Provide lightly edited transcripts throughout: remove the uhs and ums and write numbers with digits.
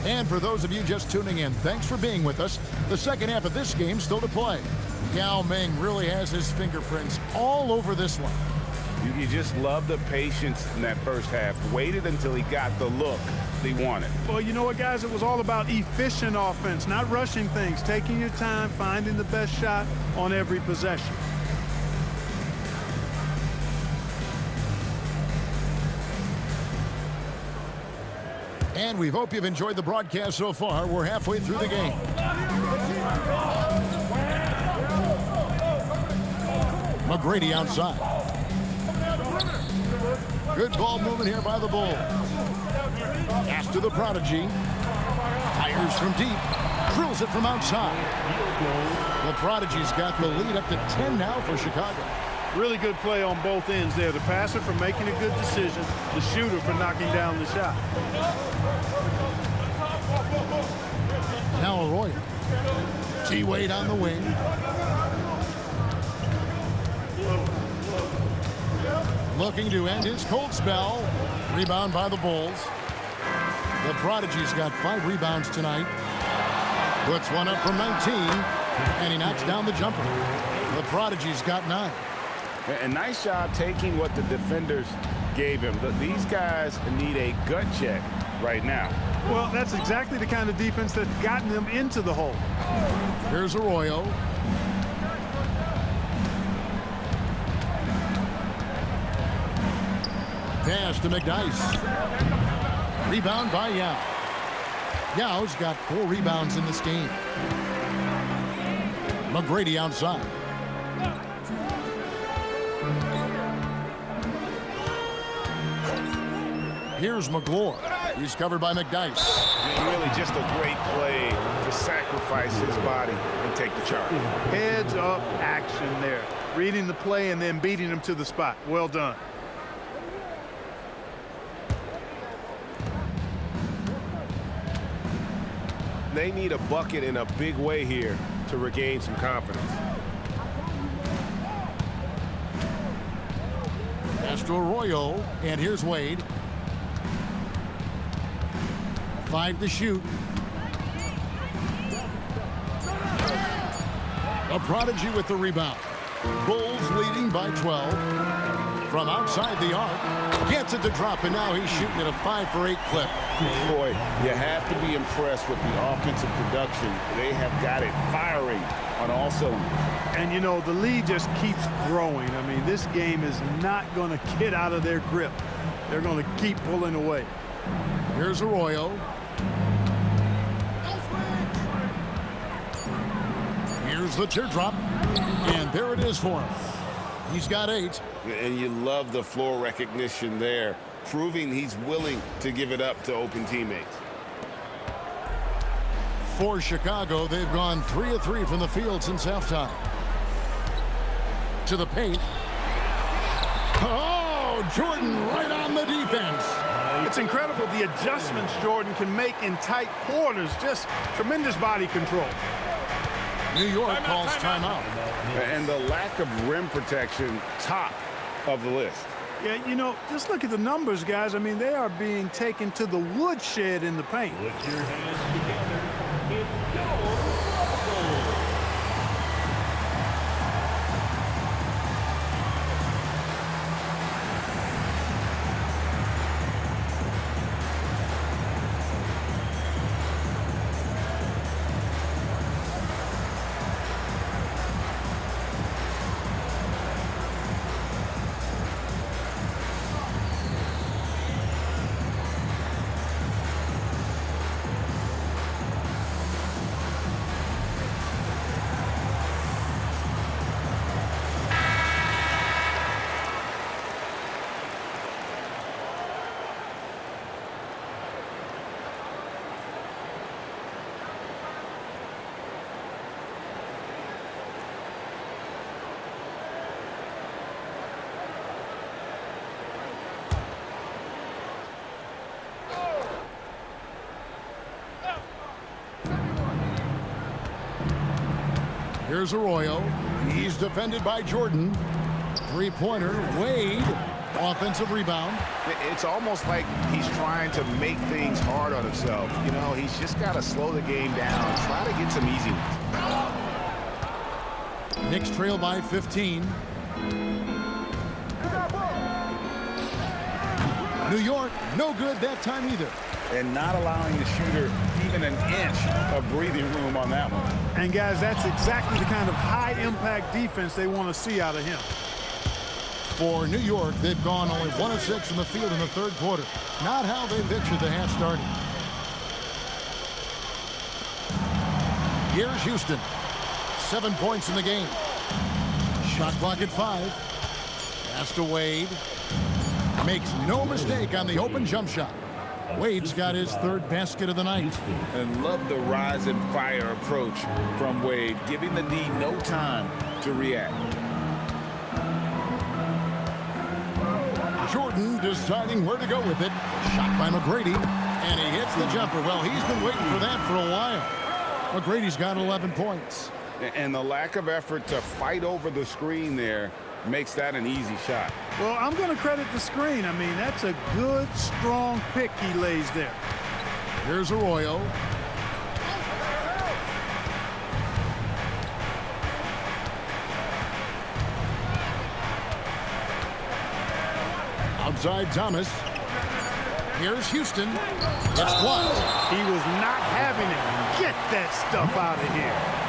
And for those of you just tuning in, thanks for being with us. The second half of this game still to play. Yao Ming really has his fingerprints all over this one. You just love the patience in that first half. Waited until he got the look he wanted. Well, you know what, guys? It was all about efficient offense, not rushing things, taking your time, finding the best shot on every possession. And we hope you've enjoyed the broadcast so far. We're halfway through the game. McGrady outside. Good ball movement here by the Bulls. Pass to the Prodigy. Fires from deep. Drills it from outside. The Prodigy's got the lead up to 10 now for Chicago. Really good play on both ends there. The passer for making a good decision. The shooter for knocking down the shot. Now Arroyo. T-Wade on the wing. Looking to end his cold spell. Rebound by the Bulls. The Prodigy's got 5 rebounds tonight. Puts one up from 19. And he knocks down the jumper. The Prodigy's got 9. A nice job taking what the defenders gave him. But these guys need a gut check right now. Well, that's exactly the kind of defense that's gotten them into the hole. Here's Arroyo. Pass to McDice. Rebound by Yao. Yao's got 4 rebounds in this game. McGrady outside. Here's McGlure. He's covered by McDice. Really just a great play to sacrifice his body and take the charge. Heads up action there. Reading the play and then beating him to the spot. Well done. They need a bucket in a big way here to regain some confidence. Pass to Arroyo, and here's Wade. 5 to shoot. A Prodigy with the rebound. Bulls leading by 12. From outside the arc, gets it to drop, and now he's shooting at a 5 for 8 clip. Boy, you have to be impressed with the offensive production. They have got it firing on all cylinders. And, you know, the lead just keeps growing. I mean, this game is not going to get out of their grip. They're going to keep pulling away. Here's Arroyo. Here's the teardrop. And there it is for him. He's got 8. And you love the floor recognition there, proving he's willing to give it up to open teammates. For Chicago, they've gone 3 of 3 from the field since halftime. To the paint. Oh, Jordan right on the defense. It's incredible the adjustments Jordan can make in tight quarters. Just tremendous body control. New York calls timeout. And the lack of rim protection, top of the list. Yeah, you know, just look at the numbers, guys. I mean, they are being taken to the woodshed in the paint. Put your hands together. It's your Here's Arroyo. He's defended by Jordan. Three-pointer, Wade. Offensive rebound. It's almost like he's trying to make things hard on himself. You know, he's just got to slow the game down, try to get some easy ones. Knicks trail by 15. New York, no good that time either. And not allowing the shooter even an inch of breathing room on that one. And, guys, that's exactly the kind of high-impact defense they want to see out of him. For New York, they've gone only 1 of 6 in the field in the third quarter. Not how they pictured the half starting. Here's Houston. 7 points in the game. Shot clock at 5. Pass to Wade. Makes no mistake on the open jump shot. Wade's got his third basket of the night. And love the rise and fire approach from Wade, giving the D no time to react. Jordan deciding where to go with it. Shot by McGrady, and he hits the jumper. Well, he's been waiting for that for a while. McGrady's got 11 points. And the lack of effort to fight over the screen there makes that an easy shot. Well, I'm going to credit the screen. I mean, that's a good, strong pick he lays there. Here's Arroyo. Outside Thomas. Here's Houston. It's blocked. He was not having it. Get that stuff out of here.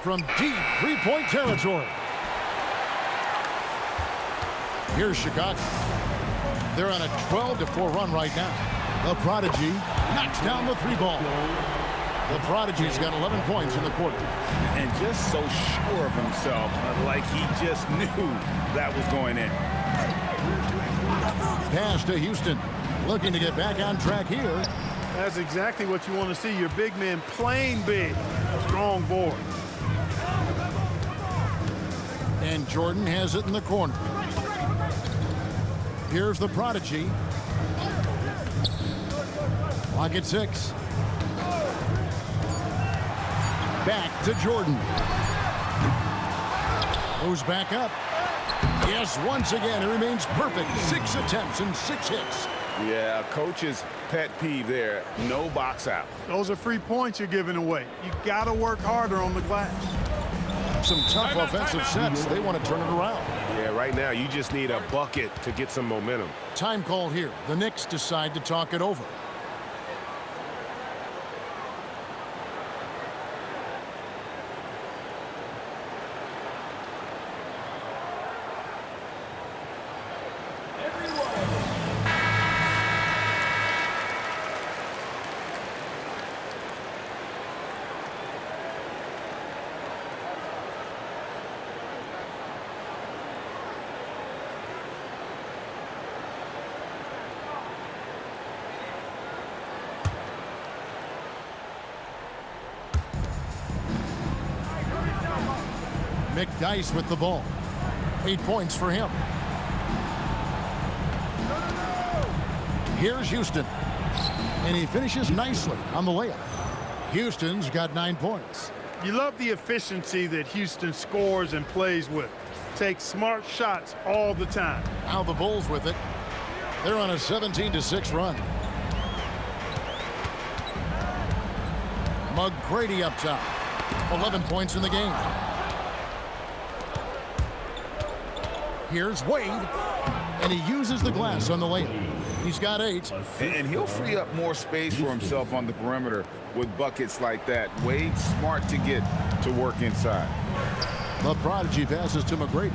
From deep three-point territory. Here's Chicago. They're on a 12-4 run right now. The Prodigy knocks down the three ball. The Prodigy's got 11 points in the quarter. And just so sure of himself, like he just knew that was going in. Pass to Houston. Looking to get back on track here. That's exactly what you want to see. Your big man playing big. Strong board. And Jordan has it in the corner. Here's the Prodigy. Clock at 6. Back to Jordan. Goes back up. Yes, once again, it remains perfect. 6 attempts and 6 hits. Yeah, coach's pet peeve there. No box out. Those are free points you're giving away. You got to work harder on the glass. Some tough offensive sets. They want to turn it around. Yeah, right now you just need a bucket to get some momentum. Time call here. The Knicks decide to talk it over. McDice with the ball. 8 points for him. Here's Houston. And he finishes nicely on the layup. Houston's got 9 points. You love the efficiency that Houston scores and plays with. Takes smart shots all the time. Now the Bulls with it. They're on a 17-6 run. McGrady up top. 11 points in the game. Here's Wade, and he uses the glass on the layup. He's got 8. And he'll free up more space for himself on the perimeter with buckets like that. Wade's smart to get to work inside. The Prodigy passes to McGrady.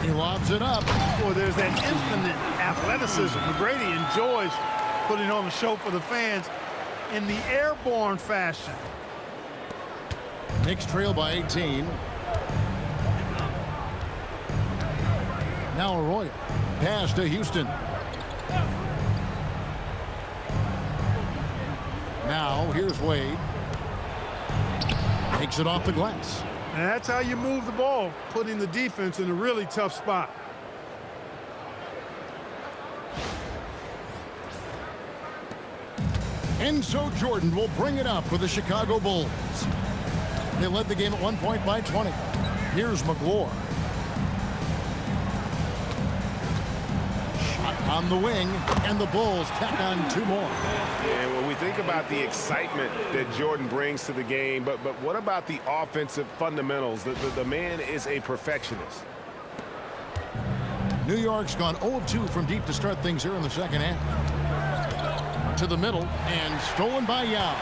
He lobs it up. Boy, there's that infinite athleticism. McGrady enjoys putting on the show for the fans in the airborne fashion. Knicks trail by 18. Now Arroyo. Pass to Houston. Now here's Wade. Takes it off the glass. And that's how you move the ball, putting the defense in a really tough spot. And so Jordan will bring it up for the Chicago Bulls. They led the game at one point by 20. Here's McGrady. Shot on the wing, and the Bulls tack on 2 more. And when we think about the excitement that Jordan brings to the game, but what about the offensive fundamentals? The man is a perfectionist. New York's gone 0 of 2 from deep to start things here in the second half. To the middle, and stolen by Yao.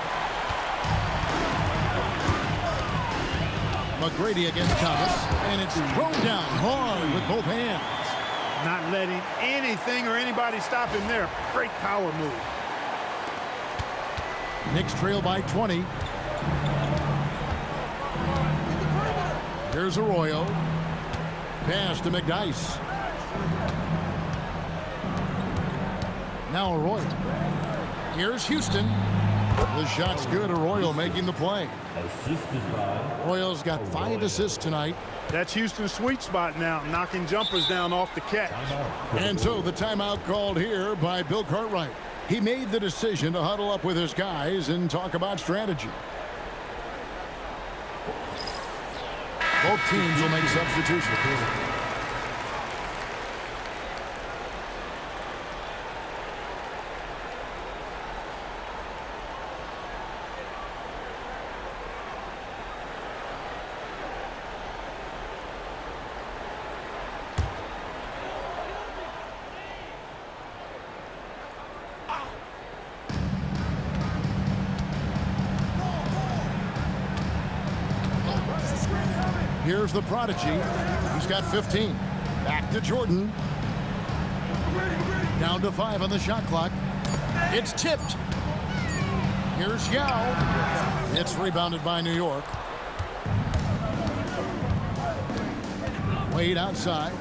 McGrady against Thomas, and it's thrown down hard with both hands. Not letting anything or anybody stop him there. Great power move. Knicks trail by 20. Here's Arroyo. Pass to McDyess. Now Arroyo. Here's Houston. The shot's good. Arroyo making the play. Arroyo's got 5 assists tonight. That's Houston's sweet spot now, knocking jumpers down off the catch. And so the timeout called here by Bill Cartwright. He made the decision to huddle up with his guys and talk about strategy. Both teams will make substitutions. Here's the prodigy. He's got 15. Back to Jordan. Down to 5 on the shot clock. It's tipped. Here's Yao. It's rebounded by New York. Wade outside.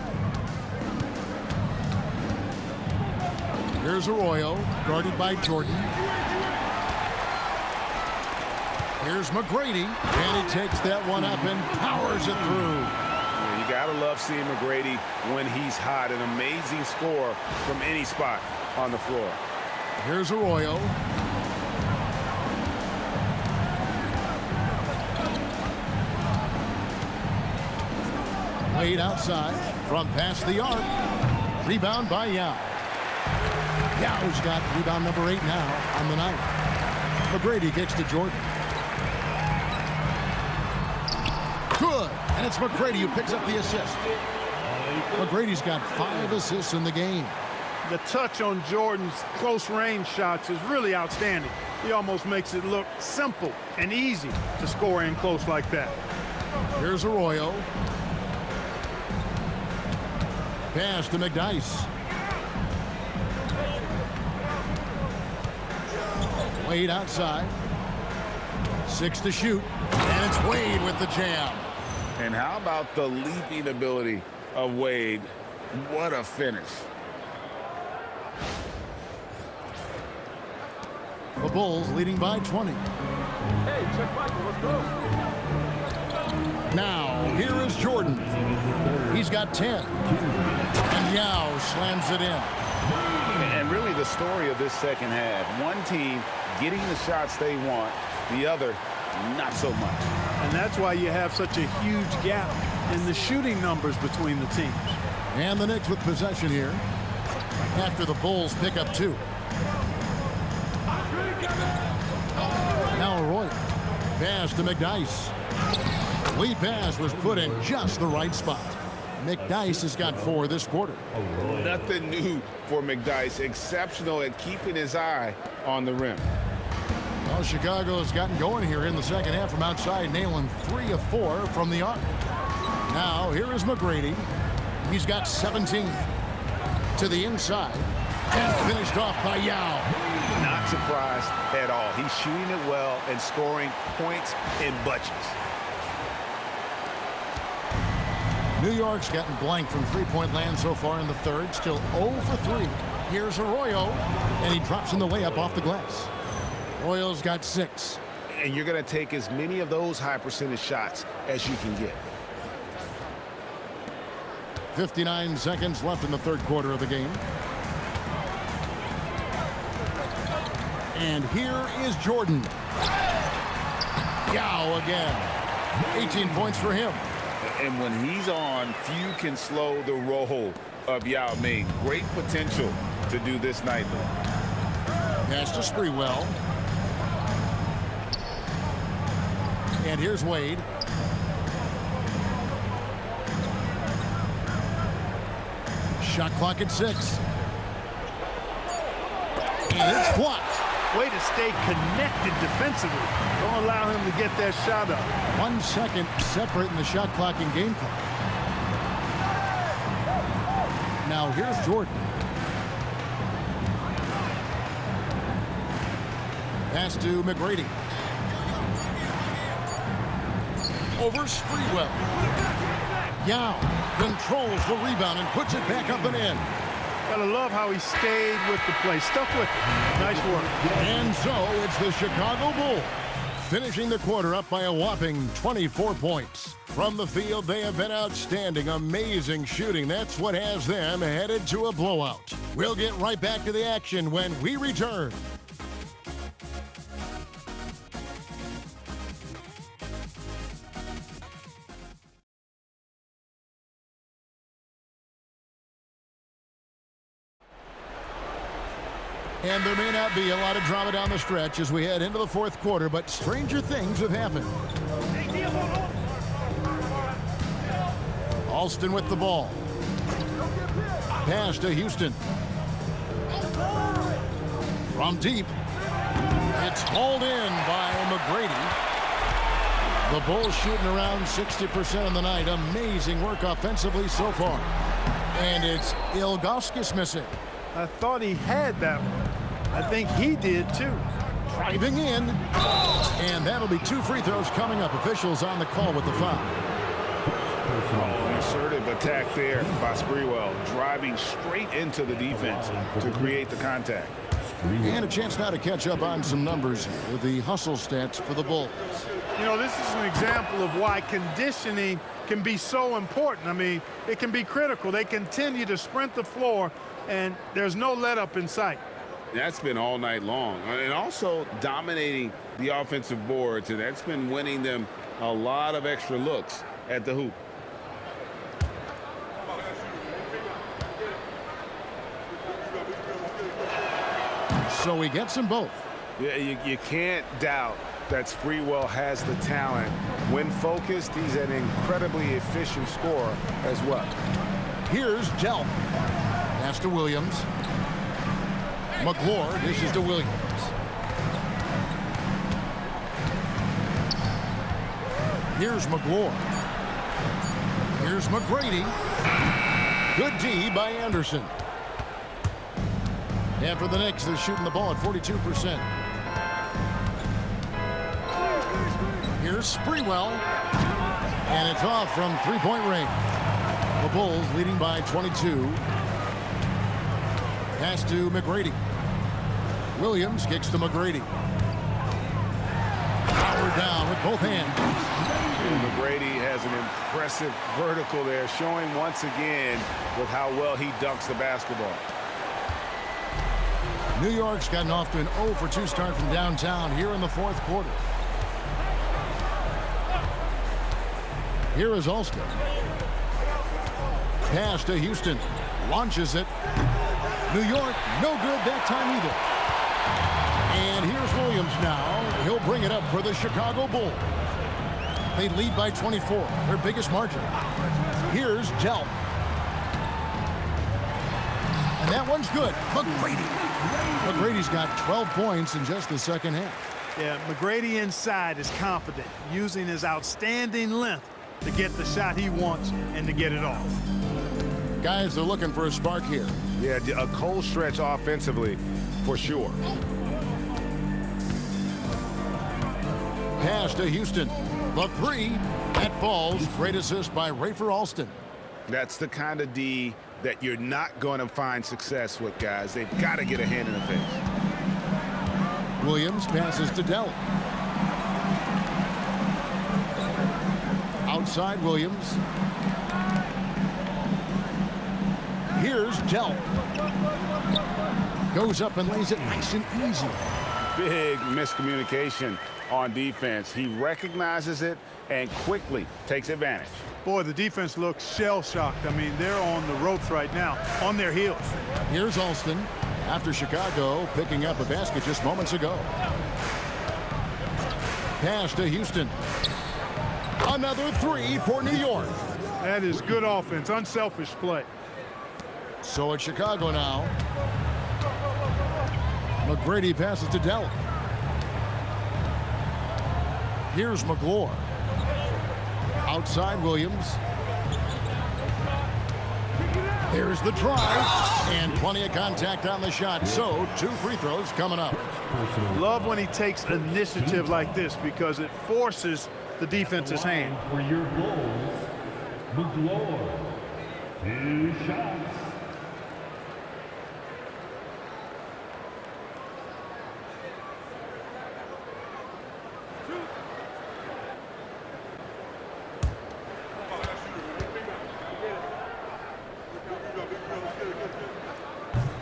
Here's Arroyo, guarded by Jordan. Here's McGrady, and he takes that one up and powers it through. Yeah, you gotta love seeing McGrady when he's hot. An amazing score from any spot on the floor. Here's Arroyo. Wade outside from past the arc. Rebound by Yao. Yao's got rebound number 8 now on the night. McGrady gets to Jordan. Good, and it's McGrady who picks up the assist. McGrady's got 5 assists in the game. The touch on Jordan's close range shots is really outstanding. He almost makes it look simple and easy to score in close like that. Here's Arroyo. Pass to McDyess. Wade outside. 6 to shoot, and it's Wade with the jam. And how about the leaping ability of Wade? What a finish. The Bulls leading by 20. Hey, check Michael. Let's go. Now, here is Jordan. He's got 10. And Yao slams it in. And really the story of this second half. One team getting the shots they want, the other not so much. And that's why you have such a huge gap in the shooting numbers between the teams. And the Knicks with possession here after the Bulls pick up 2. Now Arroyo. Pass to McDyess. Lead pass was put in just the right spot. McDyess has got 4 this quarter. Nothing new for McDyess. Exceptional at keeping his eye on the rim. Well, Chicago's gotten going here in the second half from outside, nailing 3 of 4 from the arc. Now, here is McGrady. He's got 17 to the inside and finished off by Yao. Not surprised at all. He's shooting it well and scoring points in bunches. New York's gotten blank from three-point land so far in the third. Still 0 for 3. Here's Arroyo, and he drops in the layup off the glass. Arroyo's got 6. And you're going to take as many of those high percentage shots as you can get. 59 seconds left in the third quarter of the game. And here is Jordan. Yao again. 18 points for him. And when he's on, few can slow the roll of Yao Ming. Great potential to do this nightly. Pass to Sprewell. And here's Wade. Shot clock at 6. And it's blocked. Way to stay connected defensively. Don't allow him to get that shot up. 1 second separating the shot clock and game clock. Now here's Jordan. Pass to McGrady. Over Sprewell. Yao controls the rebound and puts it back up and in. Gotta love how he stayed with the play. Stuck with it. Nice work. And so it's the Chicago Bulls finishing the quarter up by a whopping 24 points. From the field, they have been outstanding. Amazing shooting. That's what has them headed to a blowout. We'll get right back to the action when we return. And there may not be a lot of drama down the stretch as we head into the fourth quarter, but stranger things have happened. Alston with the ball. Pass to Houston. From deep. It's hauled in by McGrady. The Bulls shooting around 60% of the night. Amazing work offensively so far. And it's Ilgauskas missing. I thought he had that one. I think he did too. Driving in. And that'll be 2 free throws coming up. Officials on the call with the foul. An assertive attack there by Sprewell, driving straight into the defense to create the contact. And a chance now to catch up on some numbers with the hustle stats for the Bulls. You know, this is an example of why conditioning can be so important. I mean, it can be critical. They continue to sprint the floor, and there's no let up in sight. That's been all night long. And also dominating the offensive boards, and that's been winning them a lot of extra looks at the hoop. So he gets them both. Yeah, you can't doubt that Sprewell has the talent. When focused, he's an incredibly efficient scorer as well. Here's Delp. Pass to Williams. McGlure dishes to Williams. Here's McGlure. Here's McGrady. Good D by Anderson. And for the Knicks, they're shooting the ball at 42%. Here's Sprewell. And it's off from three-point range. The Bulls leading by 22. Pass to McGrady. Williams kicks to McGrady. Power down with both hands. McGrady has an impressive vertical there, showing once again with how well he dunks the basketball. New York's gotten off to an 0 for 2 start from downtown here in the fourth quarter. Here is Alston. Pass to Houston. Launches it. New York, no good that time either. And here's Williams now. He'll bring it up for the Chicago Bulls. They lead by 24, their biggest margin. Here's Delp. And that one's good. McGrady's got 12 points in just the second half. Yeah, McGrady inside is confident, using his outstanding length to get the shot he wants and to get it off. Guys, they're looking for a spark here. Yeah, a cold stretch offensively for sure. Pass to Houston. The three. That falls. Great assist by Rafer Alston. That's the kind of D that you're not going to find success with, guys. They've got to get a hand in the face. Williams passes to Delp. Outside Williams. Here's Delp. Goes up and lays it nice and easy. Big miscommunication on defense. He recognizes it and quickly takes advantage. Boy, the defense looks shell-shocked. I mean, they're on the ropes right now, on their heels. Here's Alston after Chicago picking up a basket just moments ago. Pass to Houston. Another three for New York. That is good offense, unselfish play. So it's Chicago now. McGrady passes to Dell. Here's McGlure. Outside Williams. There's the drive. And plenty of contact on the shot. So 2 free throws coming up. Love when he takes initiative like this because it forces the defense's hand. For your goals, McGlure. 2 shots.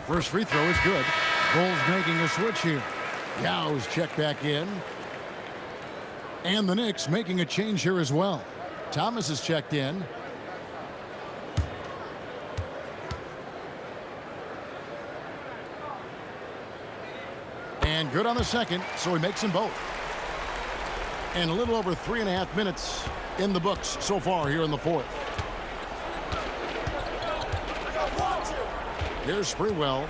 First free throw is good. Bulls making a switch here. Yow's checked back in. And the Knicks making a change here as well. Thomas is checked in. And good on the second, so he makes them both. And a little over 3.5 minutes in the books so far here in the fourth. Here's Sprewell.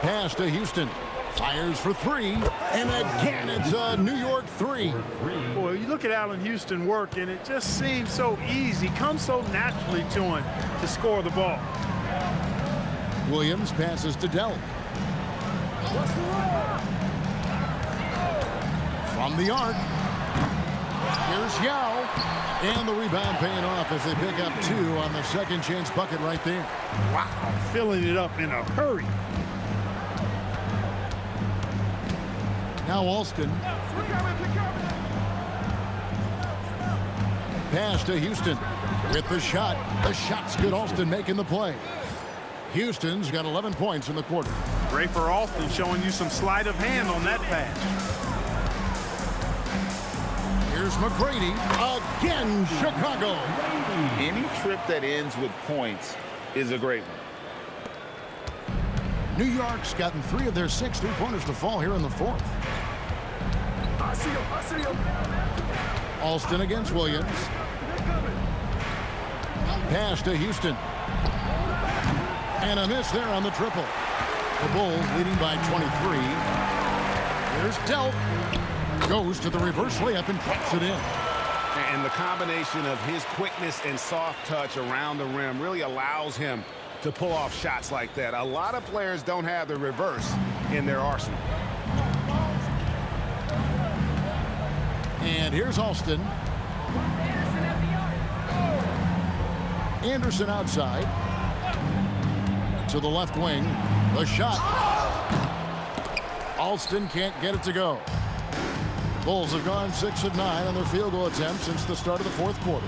Pass to Houston. Fires for 3. And again, it's a New York 3. Boy, you look at Allen Houston work, and it just seems so easy. Comes so naturally to him to score the ball. Williams passes to Dell. From the arc. Here's Yao. And the rebound paying off as they pick up 2 on the second chance bucket right there. Wow, filling it up in a hurry. Now Alston. Pass to Houston with the shot. The shot's good. Alston making the play. Houston's got 11 points in the quarter. Great for Alston, showing you some sleight of hand on that pass. Here's McGrady. Again, Chicago. Any trip that ends with points is a great one. New York's gotten 3 of their 6 3-pointers to fall here in the fourth. I see him. Alston against Williams. Pass to Houston. And a miss there on the triple. The Bulls leading by 23. Here's Delp. Goes to the reverse layup and puts it in. And the combination of his quickness and soft touch around the rim really allows him to pull off shots like that. A lot of players don't have the reverse in their arsenal. And here's Alston. Anderson outside. To the left wing. The shot. Alston can't get it to go. Bulls have gone 6 of 9 on their field goal attempts since the start of the fourth quarter.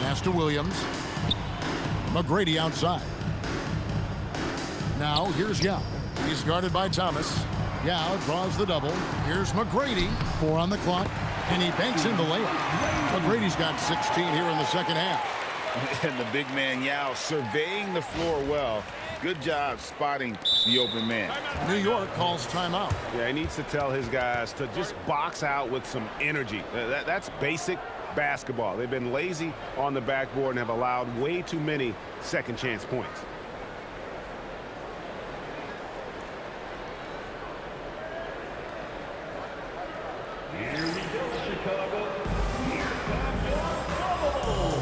Pass to Williams. McGrady outside. Now here's Yao. He's guarded by Thomas. Yao draws the double. Here's McGrady. 4 on the clock. And he banks in the layup. McGrady's got 16 here in the second half. And the big man Yao surveying the floor well. Good job spotting the open man. New York calls timeout. Yeah, he needs to tell his guys to just box out with some energy. That's basic basketball. They've been lazy on the backboard and have allowed way too many second chance points. Here we go, Chicago. Here comes your double.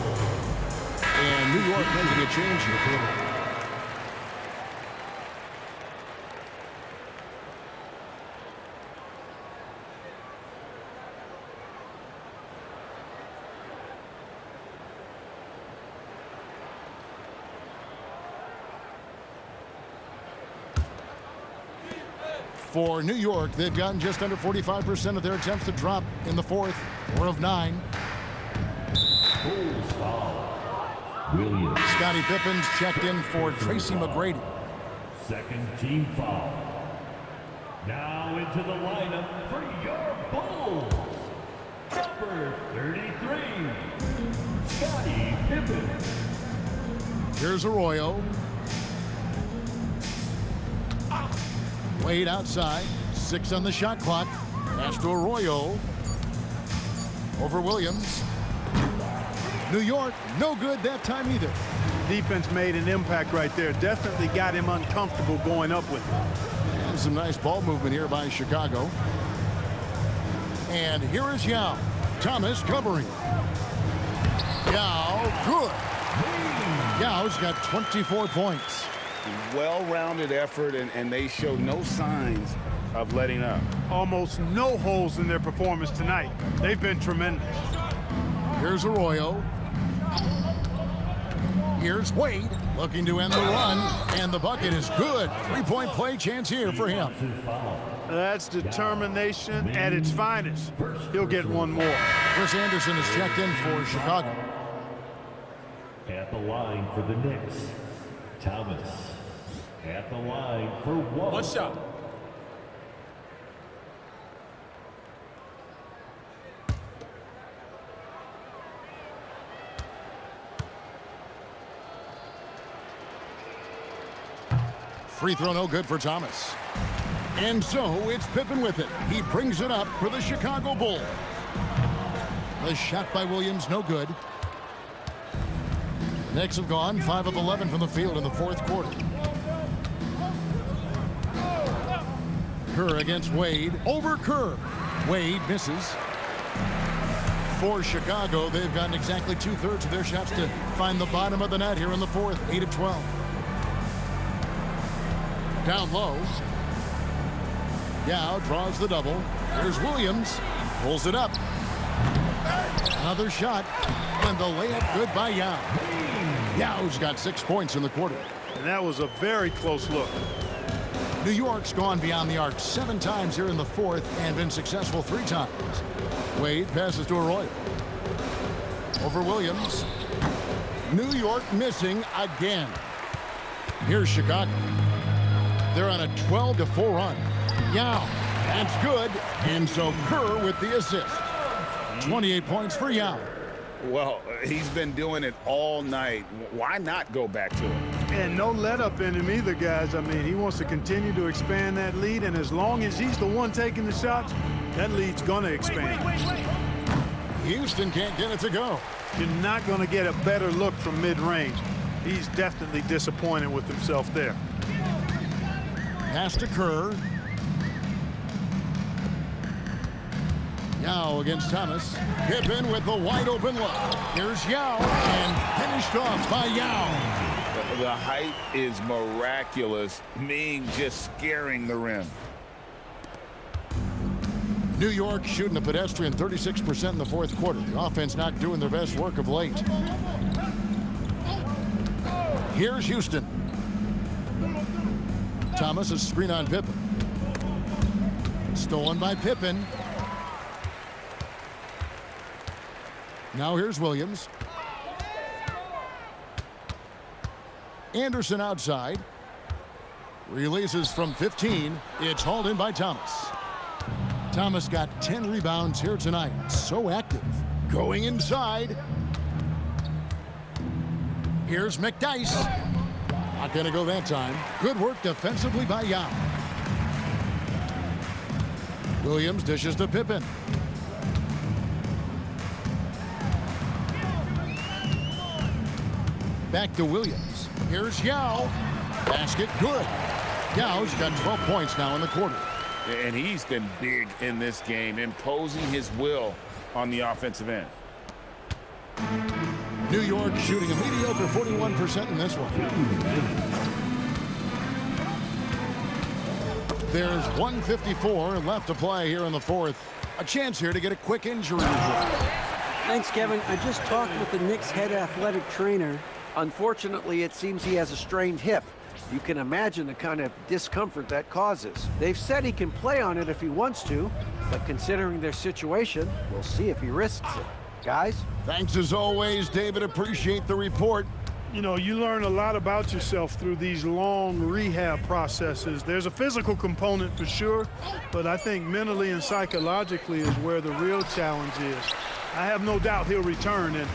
And New York making a change here. For New York, they've gotten just under 45% of their attempts to drop in the fourth. 4 of 9. Bulls foul. Williams. Scottie Pippen's checked in for Tracy McGrady. Second team foul. Now into the lineup for your Bulls. Number 33, Scottie Pippen. Here's Arroyo. Wade outside. 6 on the shot clock. Pass to Arroyo. Over Williams. New York, no good that time either. Defense made an impact right there. Definitely got him uncomfortable going up with it. And some nice ball movement here by Chicago. And here is Yao. Thomas covering. Yao, good. Yao's got 24 points. Well-rounded effort, and they show no signs of letting up. Almost no holes in their performance tonight. They've been tremendous. Here's Arroyo. Here's Wade looking to end the run, and the bucket is good. 3-point play chance here for him. That's determination at its finest. He'll get one more. Chris Anderson is checked in for Chicago. At the line for the Knicks, Thomas. At the line for one shot. Free throw no good for Thomas. And so it's Pippen with it. He brings it up for the Chicago Bulls. The shot by Williams no good. The Knicks have gone 5 of 11 from the field in the fourth quarter. Kerr against Wade. Over Kerr. Wade misses. For Chicago, they've gotten exactly 2/3 of their shots to find the bottom of the net here in the fourth. 8 of 12. Down low. Yao draws the double. Here's Williams. Pulls it up. Another shot. And the layup good by Yao. Yao's got 6 points in the quarter. And that was a very close look. New York's gone beyond the arc 7 times here in the fourth and been successful 3 times. Wade passes to Arroyo. Over Williams. New York missing again. Here's Chicago. They're on a 12-4 run. Yao, that's good. And so Kerr with the assist. 28 points for Yao. Well, he's been doing it all night. Why not go back to it? And no let up in him either, guys. I mean, he wants to continue to expand that lead, and as long as he's the one taking the shots, that lead's going to expand. Houston can't get it to go. You're not going to get a better look from mid-range. He's definitely disappointed with himself there. Pass to Kerr. Yao against Thomas. Pippen with the wide open look. Here's Yao, and finished off by Yao. The height is miraculous. Ming just scaring the rim. New York shooting a pedestrian 36% in the fourth quarter. The offense not doing their best work of late. Here's Houston. Thomas is screen on Pippen. Stolen by Pippen. Now here's Williams. Anderson outside. Releases from 15. It's hauled in by Thomas. Thomas got 10 rebounds here tonight. So active. Going inside. Here's McDice. Not going to go that time. Good work defensively by Yao. Williams dishes to Pippen. Back to Williams. Here's Yao. Basket good. Yao's got 12 points now in the quarter. And he's been big in this game, imposing his will on the offensive end. New York shooting a mediocre 41% in this one. There's 1:54 left to play here in the fourth. A chance here to get a quick injury report. Thanks, Kevin. I just talked with the Knicks head athletic trainer. Unfortunately, it seems he has a strained hip. You can imagine the kind of discomfort that causes. They've said he can play on it if he wants to, but considering their situation, we'll see if he risks it. Guys? Thanks as always, David. Appreciate the report. You know, you learn a lot about yourself through these long rehab processes. There's a physical component for sure, but I think mentally and psychologically is where the real challenge is. I have no doubt he'll return, and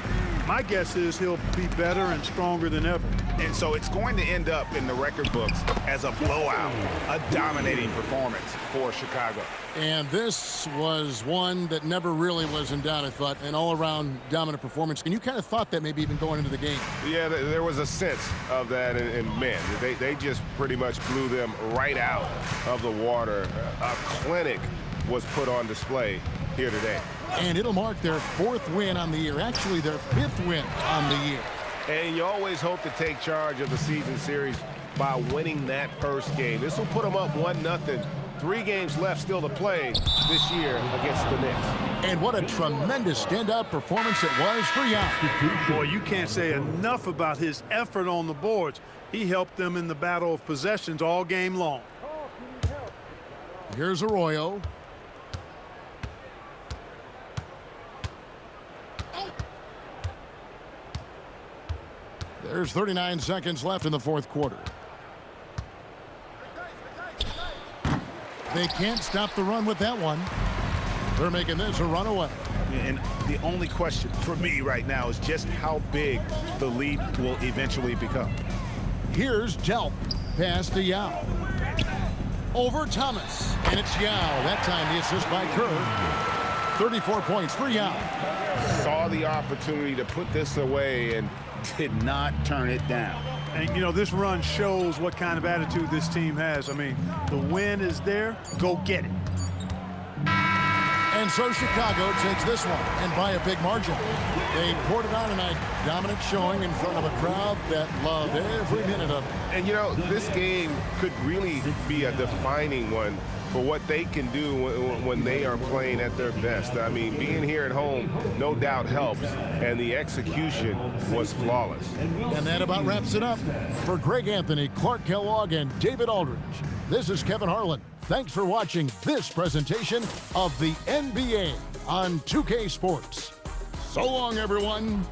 my guess is he'll be better and stronger than ever. And so it's going to end up in the record books as a blowout, a dominating performance for Chicago. And this was one that never really was in doubt, I thought, an all-around dominant performance. And you kind of thought that maybe even going into the game. Yeah, there was a sense of that, and man, they just pretty much blew them right out of the water. A clinic was put on display here today. And it'll mark their 4th win on the year, actually their 5th win on the year. And you always hope to take charge of the season series by winning that first game. This will put them up 1-0. 3 games left still to play this year against the Knicks. And what a tremendous standout performance it was for Yao. Boy, you can't say enough about his effort on the boards. He helped them in the battle of possessions all game long. Here's Arroyo. There's 39 seconds left in the 4th quarter. They can't stop the run with that one. They're making this a runaway. And the only question for me right now is just how big the lead will eventually become. Here's Delp. Pass to Yao. Over Thomas. And it's Yao. That time the assist by Kerr. 34 points for Yao. Saw the opportunity to put this away and did not turn it down. And, you know, this run shows what kind of attitude this team has. I mean, the win is there. Go get it. And so Chicago takes this one, and by a big margin. They poured it on tonight. Dominant showing in front of a crowd that loved every minute of it. And, you know, this game could really be a defining one for what they can do when they are playing at their best. I mean, being here at home no doubt helps, and the execution was flawless. And that about wraps it up. For Greg Anthony, Clark Kellogg, and David Aldridge, this is Kevin Harlan. Thanks for watching this presentation of the NBA on 2K Sports. So long, everyone.